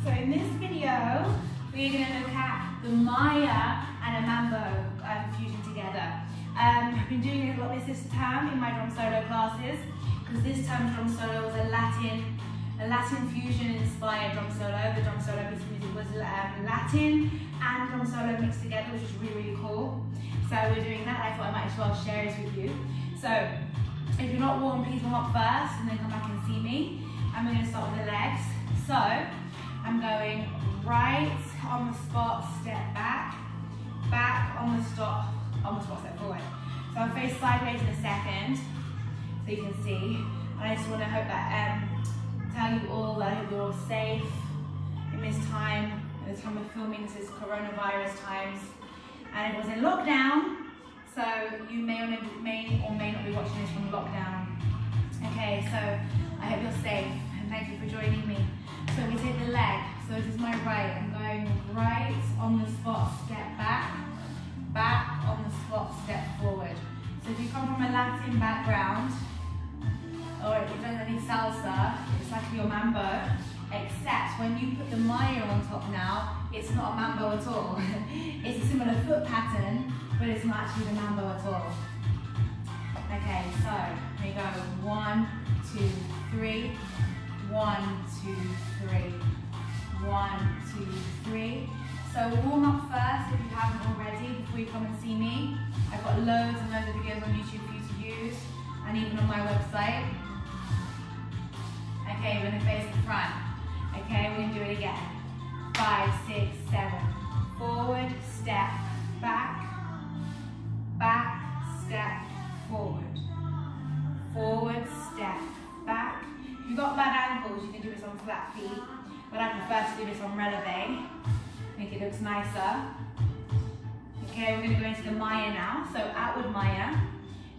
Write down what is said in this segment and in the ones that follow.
So in this video, we're going to look at the Maya and a Mambo fusion together. I've been doing a lot this term in my drum solo classes, because this term's drum solo was a Latin fusion inspired drum solo. The drum solo piece of music was Latin and drum solo mixed together, which is really, really cool. So we're doing that. I thought I might as well share this with you. So if you're not warm, please warm up first and then come back and see me. And we're going to start with the legs. So I'm going right on the spot, step back, back on the spot, step forward. So I'll face sideways in a second, so you can see. And I just want to hope that tell you all that I hope you're all safe in this time. At the time of filming, this is coronavirus times, and it was in lockdown. So you may or may not be watching this from lockdown. Okay, so I hope you're safe, and thank you for joining me. So we take the leg. So this is my right. I'm going right on the spot, step back, back on the spot, step forward. So if you come from a Latin background, or if you've done any salsa, it's like your mambo, except when you put the Maya on top now, it's not a mambo at all. It's a similar foot pattern, but it's not actually the mambo at all. Okay, so we go 1, 2, 3, 1, 2, 3, 1, 2, 3. So warm up first if you haven't already before you come and see me. I've got loads and loads of videos on YouTube for you to use, and even on my website. Okay, we're going to face the front. Okay, we're going to do it again. 5, 6, 7. Forward, step, back, back, step, forward. Forward, step, back. If you've got bad ankles, you can do this on flat feet, but I prefer to do this on releve. Make it look nicer. Okay, we're going to go into the Maya now. So outward Maya,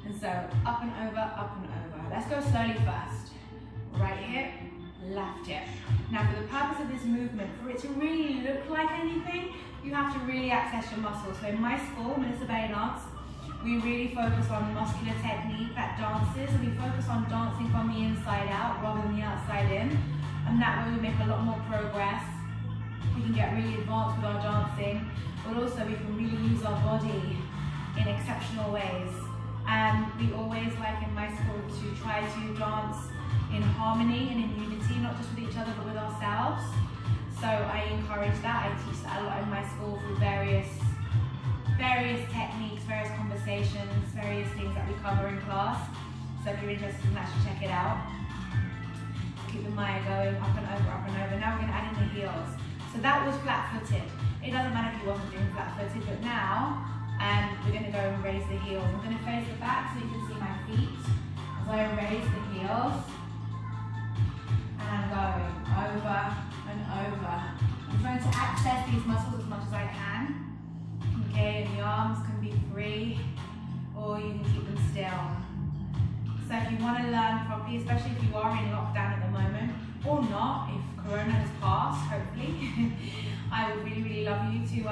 and so up and over, up and over. Let's go slowly first. Right hip, left hip. Now for the purpose of this movement, for it to really look like anything, you have to really access your muscles. So in my school, BellyDance, we really focus on muscular technique that dances, and we focus on dancing from the inside out rather than the outside in. And that way we make a lot more progress. We can get really advanced with our dancing, but also we can really use our body in exceptional ways. And we always, like in my school, to try to dance in harmony and in unity, not just with each other but with ourselves. So I encourage that. I teach that a lot in my school through various techniques, various conversations, various things that we cover in class. So if you're interested in that, you should check it out. Keep the Maya going, up and over, up and over. Now we're going to add in the heels. So that was flat-footed. It doesn't matter if you wasn't doing flat-footed, but now we're going to go and raise the heels. I'm going to face the back so you can see my feet as I raise the heels. And I'm going over and over. I'm trying to access these muscles as much as I can. Okay, and the arms can be free, or you can keep them still. So if you want to learn properly, especially if you are in lockdown at the moment, or not, if Corona has passed, hopefully, I would really, really love you to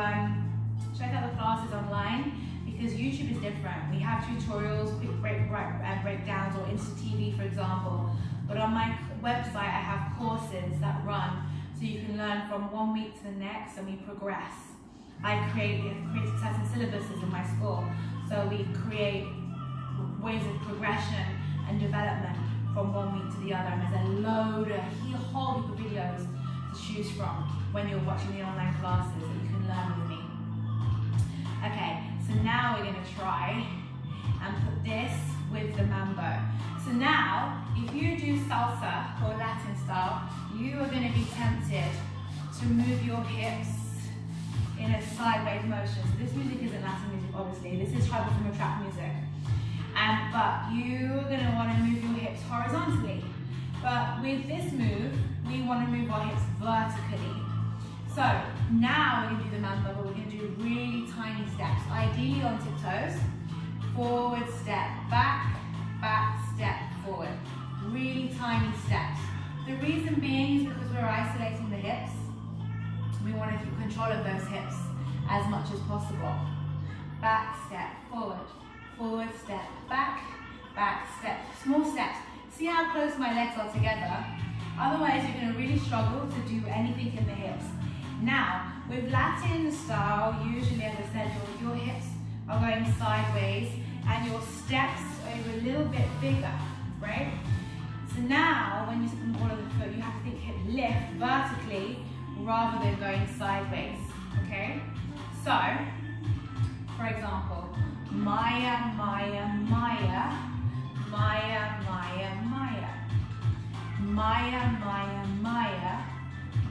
check out the classes online, because YouTube is different. We have tutorials, quick breakdowns, or Insta TV, for example. But on my website, I have courses that run, so you can learn from 1 week to the next, and we progress. I create success and syllabuses in my school, so we create ways of progression and development from 1 week to the other, and there's a whole heap of videos to choose from when you're watching the online classes that you can learn with me. Okay, so now we're going to try and put this with the Mambo. So now, if you do salsa or Latin style, you are going to be tempted to move your hips in a sideways motion. So this music isn't Latin music, obviously. This is tribal from a trap music. But you're going to want to move your hips horizontally. But with this move, we want to move our hips vertically. So now we're going to do the Mambo, but we're going to do really tiny steps, ideally on tiptoes. Forward step, back step, forward. Really tiny steps. The reason being is because we're isolating the hips. We want to keep control of those hips as much as possible. Back step, forward step, back step. Small steps. See how close my legs are together? Otherwise, you're going to really struggle to do anything in the hips. Now, with Latin style, usually, as I said, your hips are going sideways and your steps are a little bit bigger, right? So now, when you sit on the ball of the foot, you have to think hip lift vertically rather than going sideways, okay? So, for example, Maya, Maya, Maya, Maya, Maya, Maya, Maya, Maya, Maya,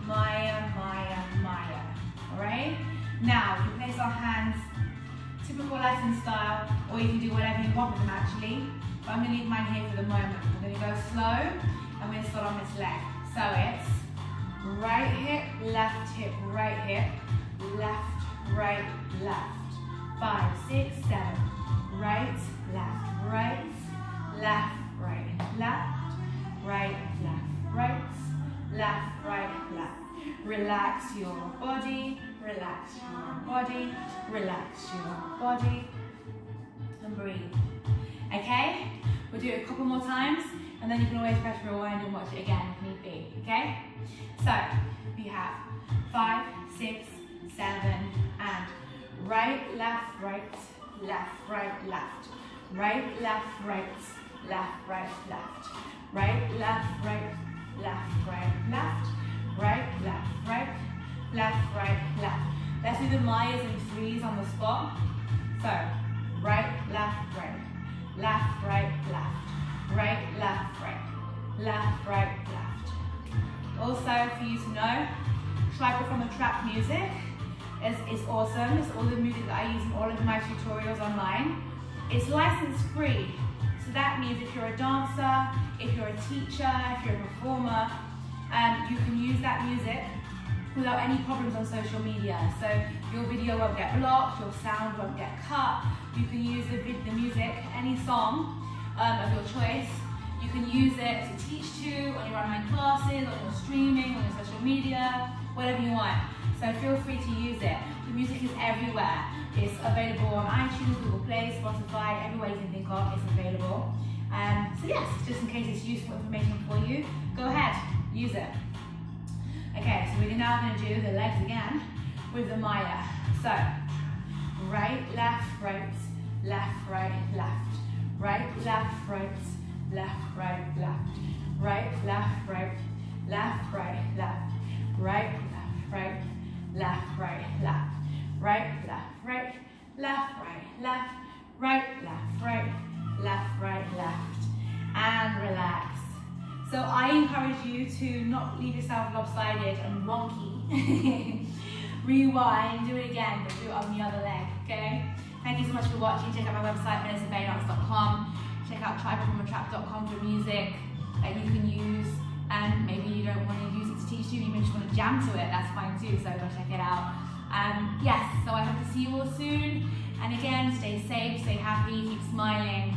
Maya, Maya, Maya, all right? Now, we place our hands, typical Latin style, or you can do whatever you want with them actually, but I'm going to leave mine here for the moment. I'm going to go slow, and we're going to start on this leg. So it's right hip, right hip, left, right, left. 5, 6, 7, right, left, right, left, right, left, right, left, right, left, right, left. Relax your body, relax your body, relax your body, and breathe. Okay? We'll do it a couple more times, and then you can always press rewind and watch it again if need be. Okay? So, we have 5, 6, 7, and right, left, right, left, right, left. Right, left, right, left, right, left. Right, left, right, left, right, left. Right, left, right, left, right, left. Let's do the Mayas in 3s on the spot. So, right, left, right. Left, right, left. Right, left, right. Left, right, left. Also, for you to know, Tribal from the Trap music is awesome. It's all the music that I use in all of my tutorials online. It's license free. So that means if you're a dancer, if you're a teacher, if you're a performer, you can use that music without any problems on social media. So your video won't get blocked, your sound won't get cut. You can use the music, any song of your choice. You can use it to teach to on your online classes, on your streaming, on your social media, whatever you want. So feel free to use it. The music is everywhere. It's available on iTunes, Google Play, Spotify, everywhere you can think of, it's available. So yes, just in case it's useful information for you, go ahead, use it. Okay, so we're now going to do the legs again with the Maya. So, right, left, right, left, right, left. Right, left, right, left, right, left. Right, left, right, left, right, left. Right, left, right, left, right, left. Right, left, right, left, right, left. Right, left, right, left, right, left. And relax. So I encourage you to not leave yourself lopsided and wonky. Rewind, do it again, but do it on the other leg, okay? Thank you so much for watching. Check out my website, BellyDance.com. Check out tribalfromatrap.com for music that you can use, and maybe you don't want to use it to teach you, you just want to jam to it, that's fine too, so go check it out. Yes, so I hope to see you all soon, and again, stay safe, stay happy, keep smiling.